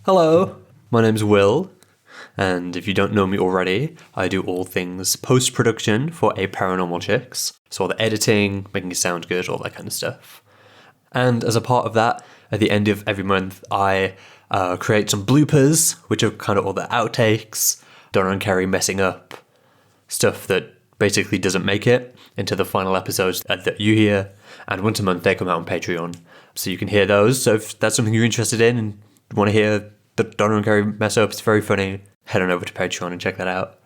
Hello, my name's Will, and if you don't know me already, I do all things post-production for A Paranormal Chicks, so all the editing, making it sound good, all that kind of stuff. And as a part of that, at the end of every month, I create some bloopers, which are kind of all the outtakes, Donna and Kerry messing up, stuff that basically doesn't make it into the final episodes that you hear, and once a month they come out on Patreon, so you can hear those. So if that's something you're interested in and want to hear the Donna and Kerry mess up, it's very funny, head on over to Patreon and check that out.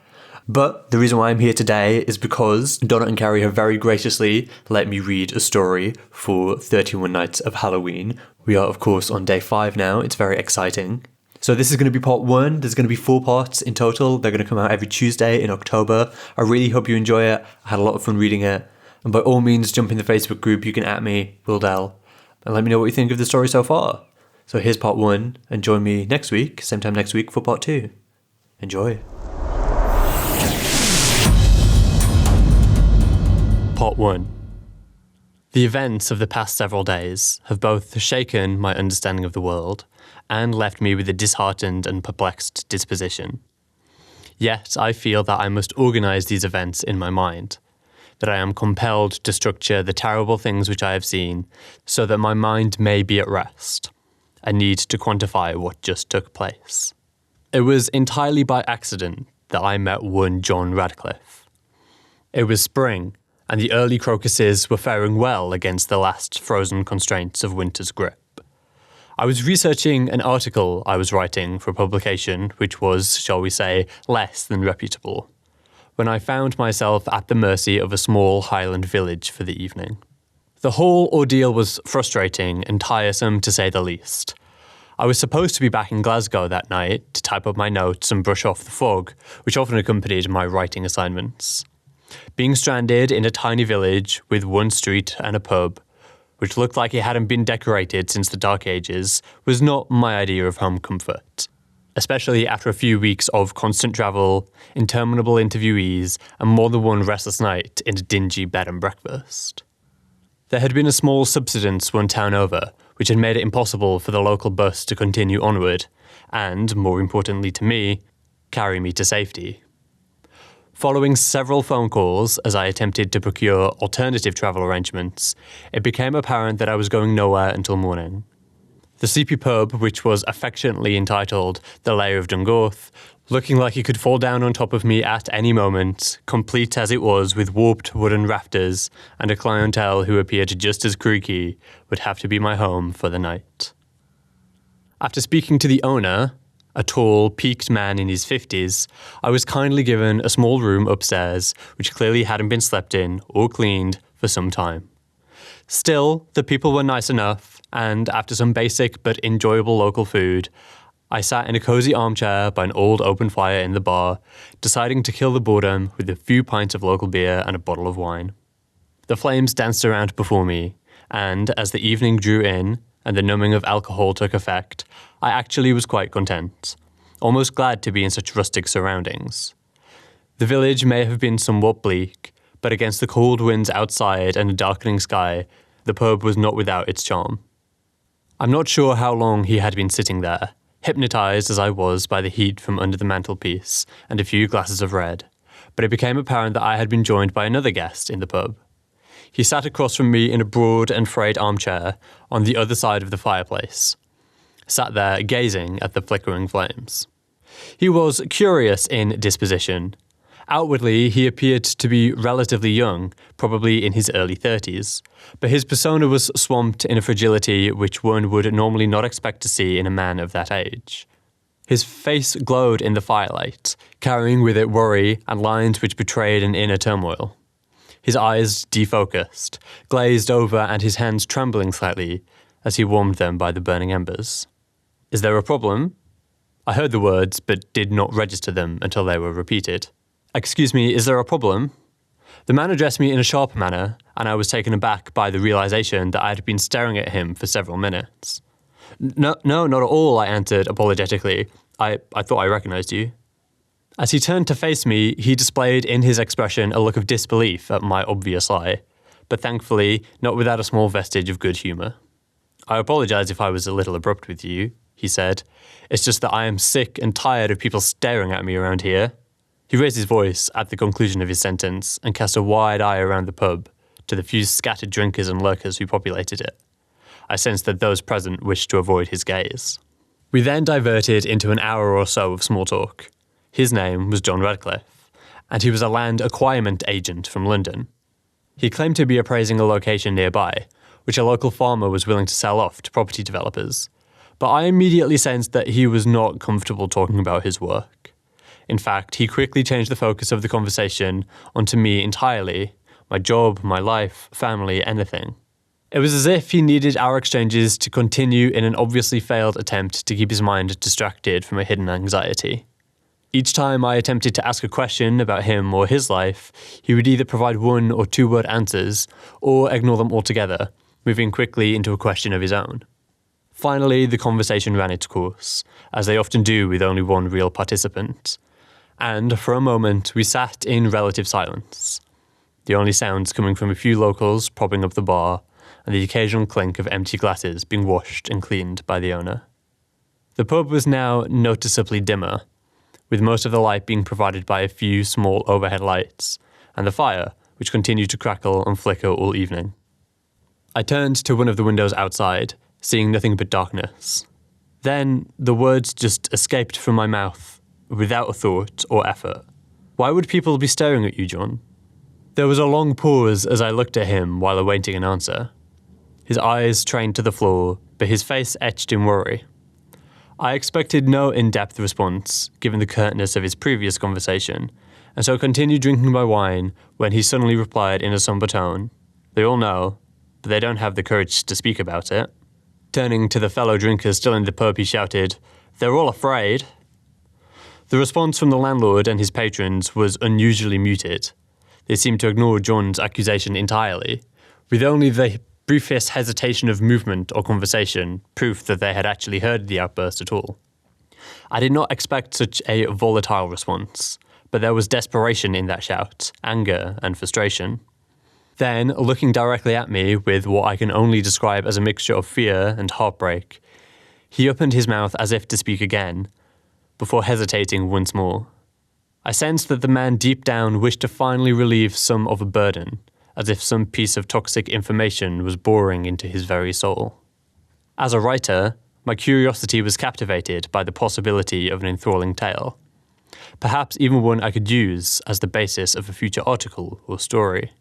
But the reason why I'm here today is because Donna and Kerry have very graciously let me read a story for 31 Nights of Halloween. We are, of course, on day 5 now. It's very exciting. So this is going to be part 1. There's going to be 4 parts in total. They're going to come out every Tuesday in October. I really hope you enjoy it. I had a lot of fun reading it. And by all means, jump in the Facebook group. You can @ me, Will Dell, and let me know what you think of the story so far. So here's part 1, and join me next week, same time next week, for part 2. Enjoy. Part 1. The events of the past several days have both shaken my understanding of the world and left me with a disheartened and perplexed disposition. Yet I feel that I must organise these events in my mind, that I am compelled to structure the terrible things which I have seen so that my mind may be at rest. I need to quantify what just took place. It was entirely by accident that I met one John Radcliffe. It was spring, and the early crocuses were faring well against the last frozen constraints of winter's grip. I was researching an article I was writing for a publication which was, shall we say, less than reputable, when I found myself at the mercy of a small Highland village for the evening. The whole ordeal was frustrating and tiresome, to say the least. I was supposed to be back in Glasgow that night to type up my notes and brush off the fog, which often accompanied my writing assignments. Being stranded in a tiny village with one street and a pub, which looked like it hadn't been decorated since the Dark Ages, was not my idea of home comfort, especially after a few weeks of constant travel, interminable interviewees, and more than one restless night in a dingy bed and breakfast. There had been a small subsidence one town over, which had made it impossible for the local bus to continue onward, and, more importantly to me, carry me to safety. Following several phone calls as I attempted to procure alternative travel arrangements, it became apparent that I was going nowhere until morning. The sleepy pub, which was affectionately entitled the Lair of Dungorth, looking like it could fall down on top of me at any moment, complete as it was with warped wooden rafters and a clientele who appeared just as creaky, would have to be my home for the night. After speaking to the owner, a tall, peaked man in his 50s, I was kindly given a small room upstairs which clearly hadn't been slept in or cleaned for some time. Still, the people were nice enough, and after some basic but enjoyable local food, I sat in a cosy armchair by an old open fire in the bar, deciding to kill the boredom with a few pints of local beer and a bottle of wine. The flames danced around before me, and as the evening drew in and the numbing of alcohol took effect, I actually was quite content, almost glad to be in such rustic surroundings. The village may have been somewhat bleak, but against the cold winds outside and a darkening sky, the pub was not without its charm. I'm not sure how long he had been sitting there, hypnotised as I was by the heat from under the mantelpiece and a few glasses of red, but it became apparent that I had been joined by another guest in the pub. He sat across from me in a broad and frayed armchair on the other side of the fireplace, sat there gazing at the flickering flames. He was curious in disposition. Outwardly, he appeared to be relatively young, probably in his early 30s, but his persona was swamped in a fragility which one would normally not expect to see in a man of that age. His face glowed in the firelight, carrying with it worry and lines which betrayed an inner turmoil. His eyes defocused, glazed over, and his hands trembling slightly as he warmed them by the burning embers. "Is there a problem?" I heard the words, but did not register them until they were repeated. "Excuse me, is there a problem?" The man addressed me in a sharp manner, and I was taken aback by the realization that I had been staring at him for several minutes. No, not at all," I answered apologetically. I thought I recognized you." As he turned to face me, he displayed in his expression a look of disbelief at my obvious lie, but thankfully not without a small vestige of good humour. "I apologise if I was a little abrupt with you. he said. "It's just that I am sick and tired of people staring at me around here." He raised his voice at the conclusion of his sentence and cast a wide eye around the pub to the few scattered drinkers and lurkers who populated it. I sensed that those present wished to avoid his gaze. We then diverted into an hour or so of small talk. His name was John Radcliffe, and he was a land acquirement agent from London. He claimed to be appraising a location nearby, which a local farmer was willing to sell off to property developers. But I immediately sensed that he was not comfortable talking about his work. In fact, he quickly changed the focus of the conversation onto me entirely, my job, my life, family, anything. It was as if he needed our exchanges to continue in an obviously failed attempt to keep his mind distracted from a hidden anxiety. Each time I attempted to ask a question about him or his life, he would either provide one or two-word answers or ignore them altogether, moving quickly into a question of his own. Finally, the conversation ran its course, as they often do with only one real participant. And for a moment, we sat in relative silence, the only sounds coming from a few locals propping up the bar and the occasional clink of empty glasses being washed and cleaned by the owner. The pub was now noticeably dimmer, with most of the light being provided by a few small overhead lights, and the fire, which continued to crackle and flicker all evening. I turned to one of the windows outside, seeing nothing but darkness. Then the words just escaped from my mouth, without a thought or effort. "Why would people be staring at you, John?" There was a long pause as I looked at him while awaiting an answer. His eyes trained to the floor, but his face etched in worry. I expected no in-depth response, given the curtness of his previous conversation, and so continued drinking my wine when he suddenly replied in a somber tone, "They all know, but they don't have the courage to speak about it." Turning to the fellow drinkers still in the pub, he shouted, "They're all afraid." The response from the landlord and his patrons was unusually muted. They seemed to ignore John's accusation entirely, with only the briefest hesitation of movement or conversation proof that they had actually heard the outburst at all. I did not expect such a volatile response, but there was desperation in that shout, anger and frustration. Then, looking directly at me with what I can only describe as a mixture of fear and heartbreak, he opened his mouth as if to speak again, before hesitating once more. I sensed that the man deep down wished to finally relieve some of a burden, as if some piece of toxic information was boring into his very soul. As a writer, my curiosity was captivated by the possibility of an enthralling tale, perhaps even one I could use as the basis of a future article or story.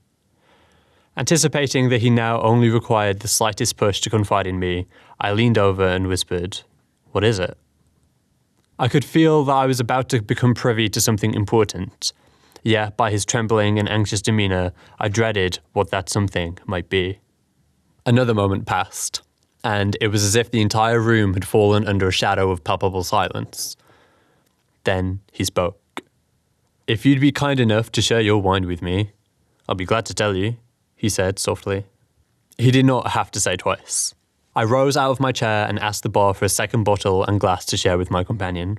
Anticipating that he now only required the slightest push to confide in me, I leaned over and whispered, "What is it?" I could feel that I was about to become privy to something important, yet by his trembling and anxious demeanour, I dreaded what that something might be. Another moment passed, and it was as if the entire room had fallen under a shadow of palpable silence. Then he spoke. "If you'd be kind enough to share your wine with me, I'll be glad to tell you," he said softly. He did not have to say twice. I rose out of my chair and asked the bar for a second bottle and glass to share with my companion.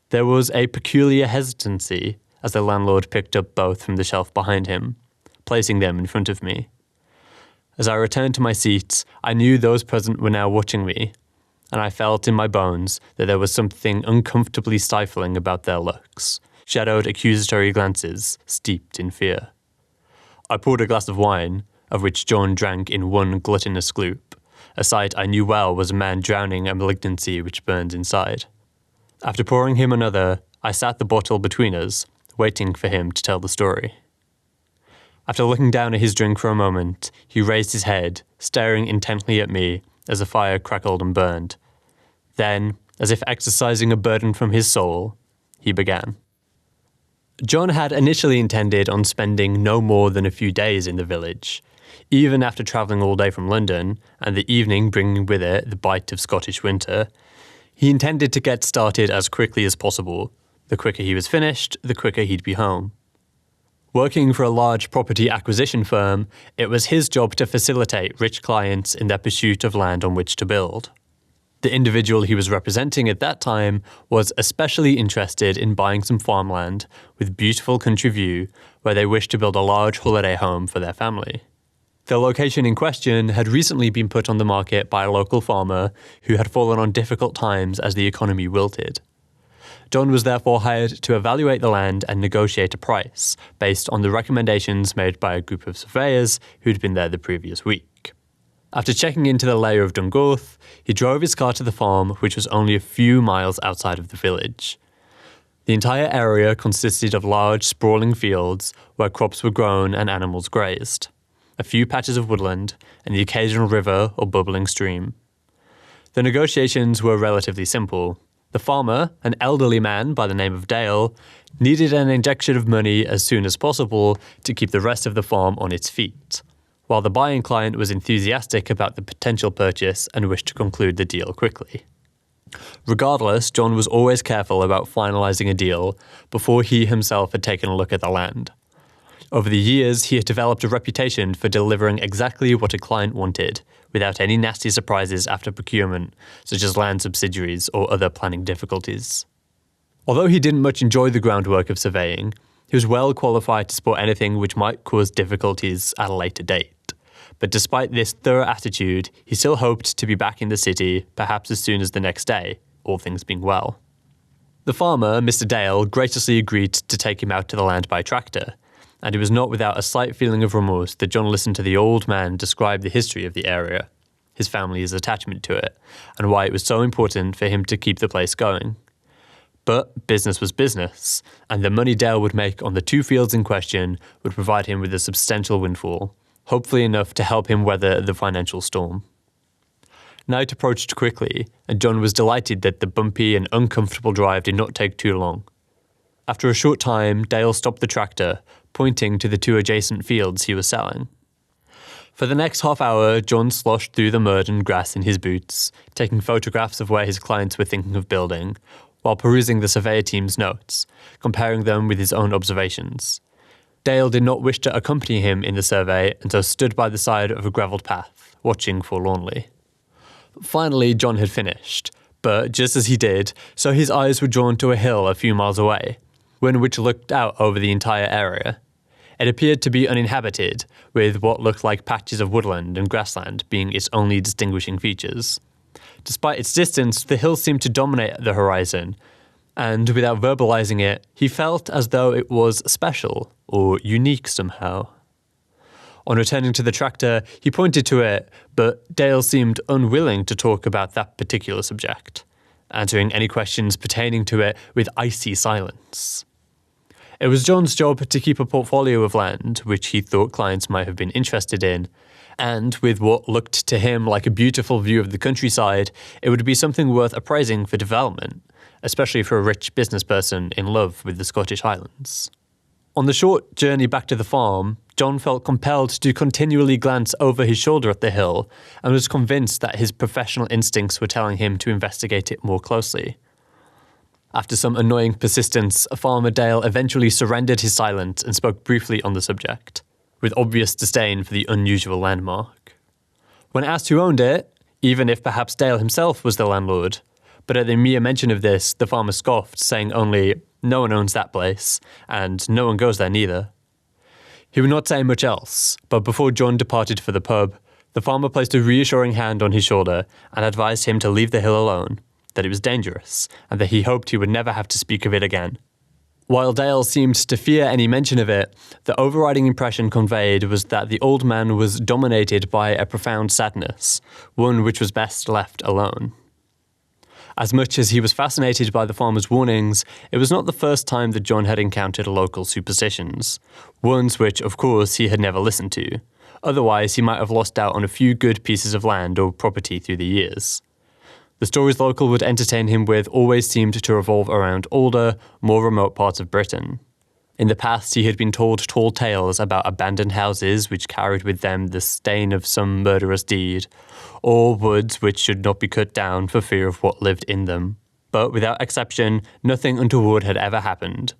There was a peculiar hesitancy as the landlord picked up both from the shelf behind him, placing them in front of me. As I returned to my seat, I knew those present were now watching me, and I felt in my bones that there was something uncomfortably stifling about their looks, shadowed accusatory glances steeped in fear. I poured a glass of wine, of which John drank in one gluttonous gloop, a sight I knew well was a man drowning a malignancy which burns inside. After pouring him another, I sat the bottle between us, waiting for him to tell the story. After looking down at his drink for a moment, he raised his head, staring intently at me as the fire crackled and burned. Then, as if exorcising a burden from his soul, he began. John had initially intended on spending no more than a few days in the village, even after travelling all day from London, and the evening bringing with it the bite of Scottish winter. He intended to get started as quickly as possible. The quicker he was finished, the quicker he'd be home. Working for a large property acquisition firm, it was his job to facilitate rich clients in their pursuit of land on which to build. The individual he was representing at that time was especially interested in buying some farmland with beautiful country view where they wished to build a large holiday home for their family. The location in question had recently been put on the market by a local farmer who had fallen on difficult times as the economy wilted. John was therefore hired to evaluate the land and negotiate a price based on the recommendations made by a group of surveyors who'd been there the previous week. After checking into the layer of Dungoth, he drove his car to the farm, which was only a few miles outside of the village. The entire area consisted of large, sprawling fields where crops were grown and animals grazed, a few patches of woodland, and the occasional river or bubbling stream. The negotiations were relatively simple. The farmer, an elderly man by the name of Dale, needed an injection of money as soon as possible to keep the rest of the farm on its feet, while the buying client was enthusiastic about the potential purchase and wished to conclude the deal quickly. Regardless, John was always careful about finalizing a deal before he himself had taken a look at the land. Over the years, he had developed a reputation for delivering exactly what a client wanted, without any nasty surprises after procurement, such as land subsidiaries or other planning difficulties. Although he didn't much enjoy the groundwork of surveying, he was well qualified to support anything which might cause difficulties at a later date. But despite this thorough attitude, he still hoped to be back in the city, perhaps as soon as the next day, all things being well. The farmer, Mr. Dale, graciously agreed to take him out to the land by tractor, and it was not without a slight feeling of remorse that John listened to the old man describe the history of the area, his family's attachment to it, and why it was so important for him to keep the place going. But business was business, and the money Dale would make on the 2 fields in question would provide him with a substantial windfall, hopefully enough to help him weather the financial storm. Night approached quickly, and John was delighted that the bumpy and uncomfortable drive did not take too long. After a short time, Dale stopped the tractor, pointing to the 2 adjacent fields he was selling. For the next half hour, John sloshed through the mud and grass in his boots, taking photographs of where his clients were thinking of building, while perusing the surveyor team's notes, comparing them with his own observations. Dale did not wish to accompany him in the survey and so stood by the side of a gravelled path, watching forlornly. Finally, John had finished, but just as he did, so his eyes were drawn to a hill a few miles away, one which looked out over the entire area. It appeared to be uninhabited, with what looked like patches of woodland and grassland being its only distinguishing features. Despite its distance, the hill seemed to dominate the horizon, and without verbalizing it, he felt as though it was special or unique somehow. On returning to the tractor, he pointed to it, but Dale seemed unwilling to talk about that particular subject, answering any questions pertaining to it with icy silence. It was John's job to keep a portfolio of land, which he thought clients might have been interested in, and with what looked to him like a beautiful view of the countryside, it would be something worth appraising for development, especially for a rich business person in love with the Scottish Highlands. On the short journey back to the farm, John felt compelled to continually glance over his shoulder at the hill and was convinced that his professional instincts were telling him to investigate it more closely. After some annoying persistence, Farmer Dale eventually surrendered his silence and spoke briefly on the subject, with obvious disdain for the unusual landmark. When asked who owned it, even if perhaps Dale himself was the landlord, but at the mere mention of this, the farmer scoffed, saying only, "No one owns that place, and no one goes there neither." He would not say much else, but before John departed for the pub, the farmer placed a reassuring hand on his shoulder and advised him to leave the hill alone, that it was dangerous, and that he hoped he would never have to speak of it again. While Dale seemed to fear any mention of it, the overriding impression conveyed was that the old man was dominated by a profound sadness, one which was best left alone. As much as he was fascinated by the farmer's warnings, it was not the first time that John had encountered local superstitions, ones which, of course, he had never listened to. Otherwise, he might have lost out on a few good pieces of land or property through the years. The stories local would entertain him with always seemed to revolve around older, more remote parts of Britain. In the past, he had been told tall tales about abandoned houses which carried with them the stain of some murderous deed, or woods which should not be cut down for fear of what lived in them. But without exception, nothing untoward had ever happened.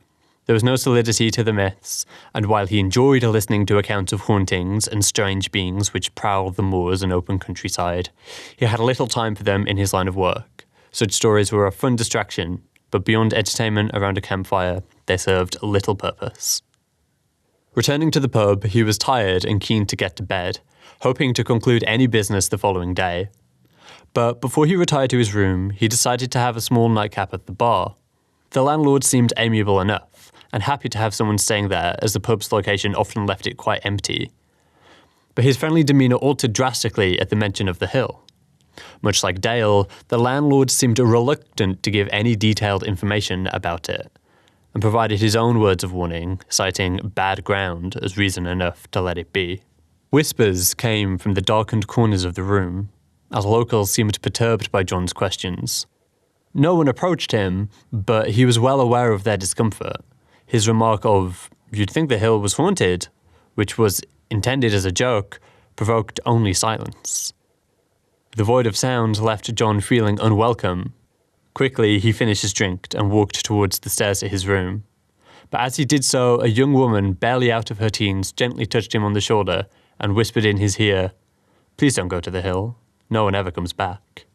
There was no solidity to the myths, and while he enjoyed listening to accounts of hauntings and strange beings which prowled the moors and open countryside, he had little time for them in his line of work. Such stories were a fun distraction, but beyond entertainment around a campfire, they served little purpose. Returning to the pub, he was tired and keen to get to bed, hoping to conclude any business the following day. But before he retired to his room, he decided to have a small nightcap at the bar. The landlord seemed amiable enough, and happy to have someone staying there, as the pub's location often left it quite empty. But his friendly demeanour altered drastically at the mention of the hill. Much like Dale, the landlord seemed reluctant to give any detailed information about it, and provided his own words of warning, citing bad ground as reason enough to let it be. Whispers came from the darkened corners of the room, as locals seemed perturbed by John's questions. No one approached him, but he was well aware of their discomfort. His remark of, "You'd think the hill was haunted," which was intended as a joke, provoked only silence. The void of sound left John feeling unwelcome. Quickly, he finished his drink and walked towards the stairs to his room. But as he did so, a young woman, barely out of her teens, gently touched him on the shoulder and whispered in his ear, "Please don't go to the hill. No one ever comes back."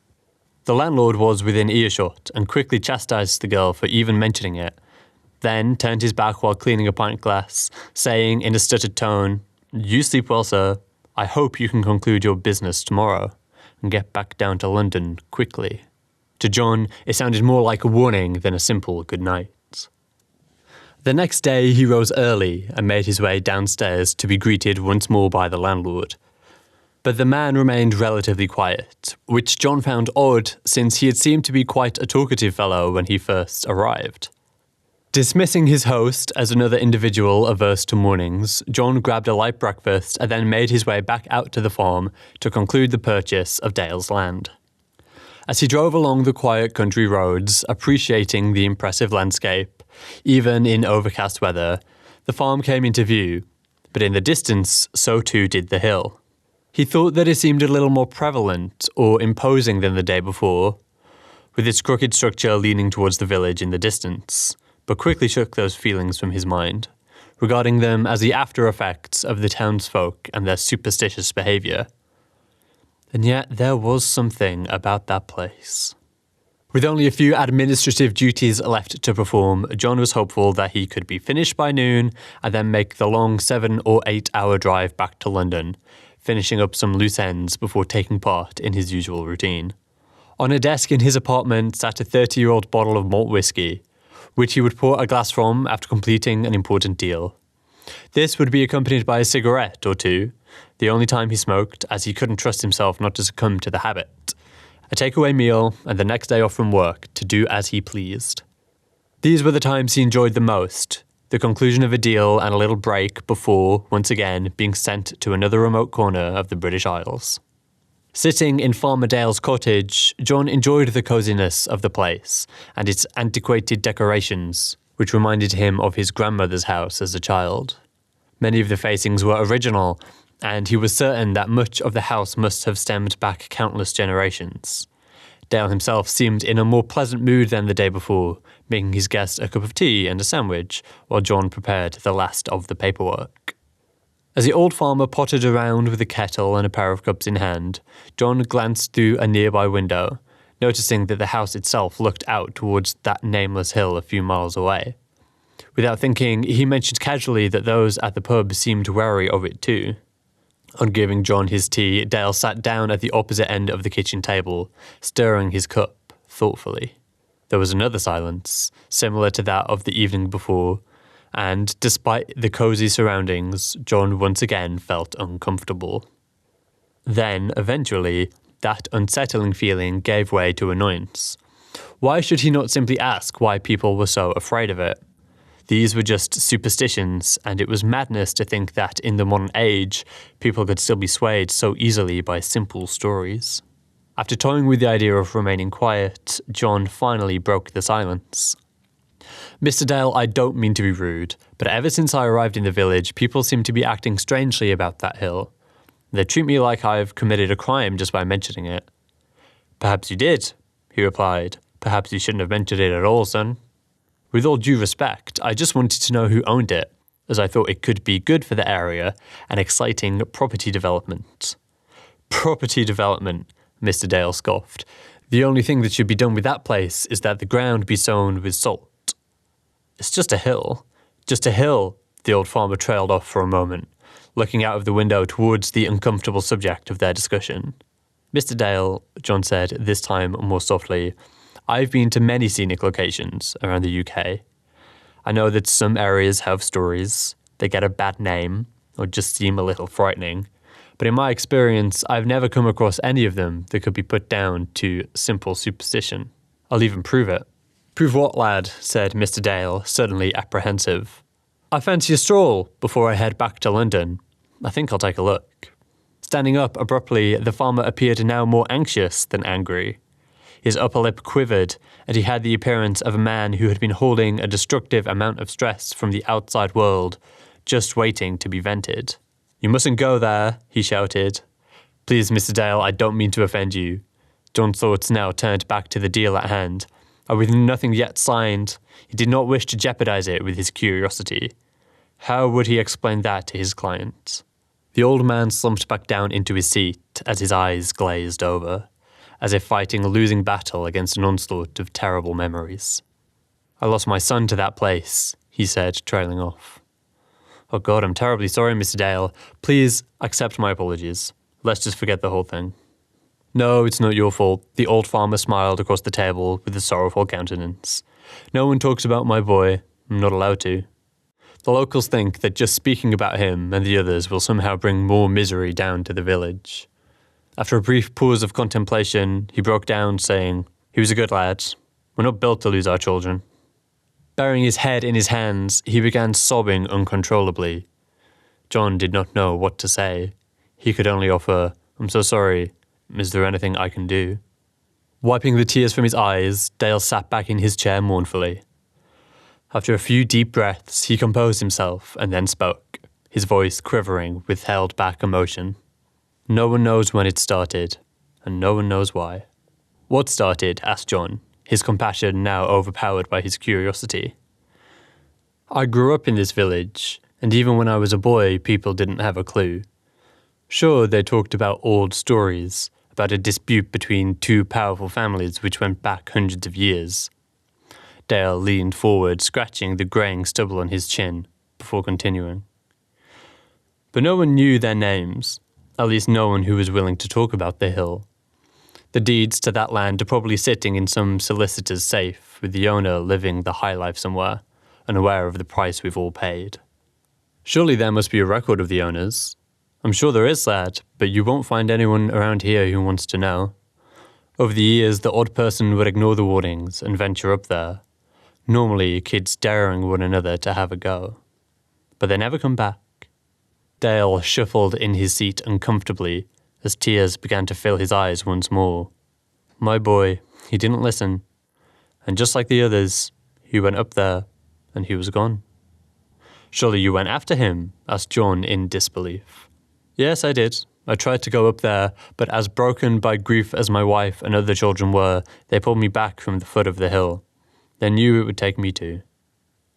The landlord was within earshot and quickly chastised the girl for even mentioning it, then turned his back while cleaning a pint glass, saying in a stuttered tone, "You sleep well, sir. I hope you can conclude your business tomorrow and get back down to London quickly." To John, it sounded more like a warning than a simple good night. The next day, he rose early and made his way downstairs to be greeted once more by the landlord. But the man remained relatively quiet, which John found odd since he had seemed to be quite a talkative fellow when he first arrived. Dismissing his host as another individual averse to mornings, John grabbed a light breakfast and then made his way back out to the farm to conclude the purchase of Dale's land. As he drove along the quiet country roads, appreciating the impressive landscape, even in overcast weather, the farm came into view, but in the distance, so too did the hill. He thought that it seemed a little more prevalent or imposing than the day before, with its crooked structure leaning towards the village in the distance, but quickly shook those feelings from his mind, regarding them as the after effects of the townsfolk and their superstitious behaviour. And yet there was something about that place. With only a few administrative duties left to perform, John was hopeful that he could be finished by noon and then make the long 7 or 8 hour drive back to London, finishing up some loose ends before taking part in his usual routine. On a desk in his apartment sat a 30-year-old bottle of malt whiskey, which he would pour a glass from after completing an important deal. This would be accompanied by a cigarette or two, the only time he smoked, as he couldn't trust himself not to succumb to the habit. A takeaway meal, and the next day off from work to do as he pleased. These were the times he enjoyed the most, the conclusion of a deal and a little break before, once again, being sent to another remote corner of the British Isles. Sitting in Farmer Dale's cottage, John enjoyed the coziness of the place and its antiquated decorations, which reminded him of his grandmother's house as a child. Many of the facings were original, and he was certain that much of the house must have stemmed back countless generations. Dale himself seemed in a more pleasant mood than the day before, making his guest a cup of tea and a sandwich, while John prepared the last of the paperwork. As the old farmer pottered around with a kettle and a pair of cups in hand, John glanced through a nearby window, noticing that the house itself looked out towards that nameless hill a few miles away. Without thinking, he mentioned casually that those at the pub seemed wary of it too. On giving John his tea, Dale sat down at the opposite end of the kitchen table, stirring his cup thoughtfully. There was another silence, similar to that of the evening before, and despite the cosy surroundings, John once again felt uncomfortable. Then, eventually, that unsettling feeling gave way to annoyance. Why should he not simply ask why people were so afraid of it? These were just superstitions, and it was madness to think that in the modern age, people could still be swayed so easily by simple stories. After toying with the idea of remaining quiet, John finally broke the silence. "Mr. Dale, I don't mean to be rude, but ever since I arrived in the village, people seem to be acting strangely about that hill. They treat me like I've committed a crime just by mentioning it." "Perhaps you did," he replied. "Perhaps you shouldn't have mentioned it at all, son. With all due respect, I just wanted to know who owned it, as I thought it could be good for the area and exciting property development." "Property development," Mr. Dale scoffed. "The only thing that should be done with that place is that the ground be sown with salt." "It's just a hill. Just a hill. The old farmer trailed off for a moment, looking out of the window towards the uncomfortable subject of their discussion. Mr. Dale, John said, this time more softly, I've been to many scenic locations around the UK. I know that some areas have stories, they get a bad name, or just seem a little frightening, but in my experience, I've never come across any of them that could be put down to simple superstition. I'll even prove it. Prove what, lad? Said Mr. Dale, suddenly apprehensive. I fancy a stroll before I head back to London. I think I'll take a look. Standing up abruptly, the farmer appeared now more anxious than angry. His upper lip quivered, and he had the appearance of a man who had been holding a destructive amount of stress from the outside world, just waiting to be vented. You mustn't go there, he shouted. Please, Mr. Dale, I don't mean to offend you. John's thoughts now turned back to the deal at hand, and with nothing yet signed, he did not wish to jeopardize it with his curiosity. How would he explain that to his client? The old man slumped back down into his seat as his eyes glazed over, as if fighting a losing battle against an onslaught of terrible memories. I lost my son to that place, he said, trailing off. Oh God, I'm terribly sorry, Mr. Dale. Please accept my apologies. Let's just forget the whole thing. No, it's not your fault. The old farmer smiled across the table with a sorrowful countenance. No one talks about my boy. I'm not allowed to. The locals think that just speaking about him and the others will somehow bring more misery down to the village. After a brief pause of contemplation, he broke down, saying, He was a good lad. We're not built to lose our children. Burying his head in his hands, he began sobbing uncontrollably. John did not know what to say. He could only offer, I'm so sorry. Is there anything I can do? Wiping the tears from his eyes, Dale sat back in his chair mournfully. After a few deep breaths, he composed himself and then spoke, his voice quivering with held-back emotion. No one knows when it started, and no one knows why. What started? Asked John, his compassion now overpowered by his curiosity. I grew up in this village, and even when I was a boy, people didn't have a clue. Sure, they talked about old stories, about a dispute between two powerful families which went back hundreds of years. Dale leaned forward, scratching the greying stubble on his chin, before continuing. But no one knew their names, at least no one who was willing to talk about the hill. The deeds to that land are probably sitting in some solicitor's safe, with the owner living the high life somewhere, unaware of the price we've all paid. Surely there must be a record of the owners. I'm sure there is, lad, but you won't find anyone around here who wants to know. Over the years, the odd person would ignore the warnings and venture up there. Normally, kids daring one another to have a go. But they never come back. Dale shuffled in his seat uncomfortably as tears began to fill his eyes once more. My boy, he didn't listen. And just like the others, he went up there and he was gone. Surely you went after him? Asked John in disbelief. Yes, I did. I tried to go up there, but as broken by grief as my wife and other children were, they pulled me back from the foot of the hill. They knew it would take me to.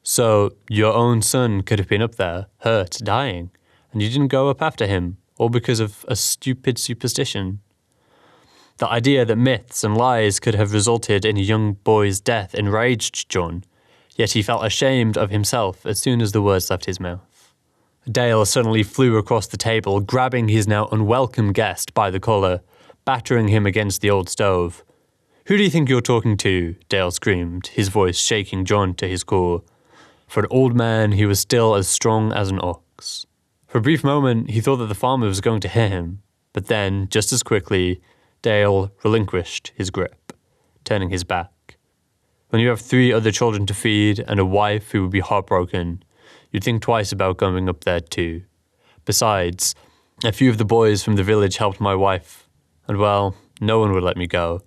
So, your own son could have been up there, hurt, dying, and you didn't go up after him, all because of a stupid superstition. The idea that myths and lies could have resulted in a young boy's death enraged John, yet he felt ashamed of himself as soon as the words left his mouth. Dale suddenly flew across the table, grabbing his now unwelcome guest by the collar, battering him against the old stove. Who do you think you're talking to? Dale screamed, his voice shaking John to his core. For an old man, he was still as strong as an ox. For a brief moment, he thought that the farmer was going to hear him, but then, just as quickly, Dale relinquished his grip, turning his back. When you have 3 other children to feed and a wife who would be heartbroken, you'd think twice about going up there too. Besides, a few of the boys from the village helped my wife, and well, no one would let me go.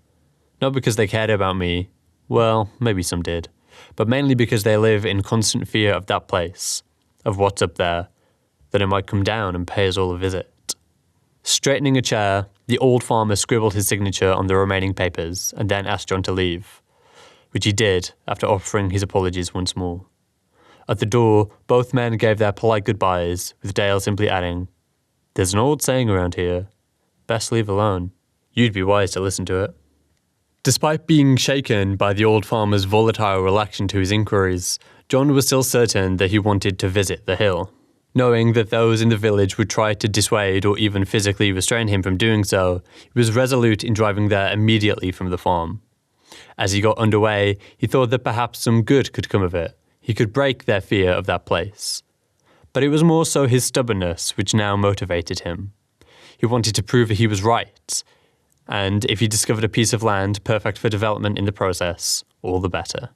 Not because they cared about me, well, maybe some did, but mainly because they live in constant fear of that place, of what's up there, that it might come down and pay us all a visit. Straightening a chair, the old farmer scribbled his signature on the remaining papers and then asked John to leave, which he did after offering his apologies once more. At the door, both men gave their polite goodbyes, with Dale simply adding, There's an old saying around here, best leave alone. You'd be wise to listen to it. Despite being shaken by the old farmer's volatile reaction to his inquiries, John was still certain that he wanted to visit the hill. Knowing that those in the village would try to dissuade or even physically restrain him from doing so, he was resolute in driving there immediately from the farm. As he got underway, he thought that perhaps some good could come of it. He could break their fear of that place. But it was more so his stubbornness which now motivated him. He wanted to prove that he was right, and if he discovered a piece of land perfect for development in the process, all the better.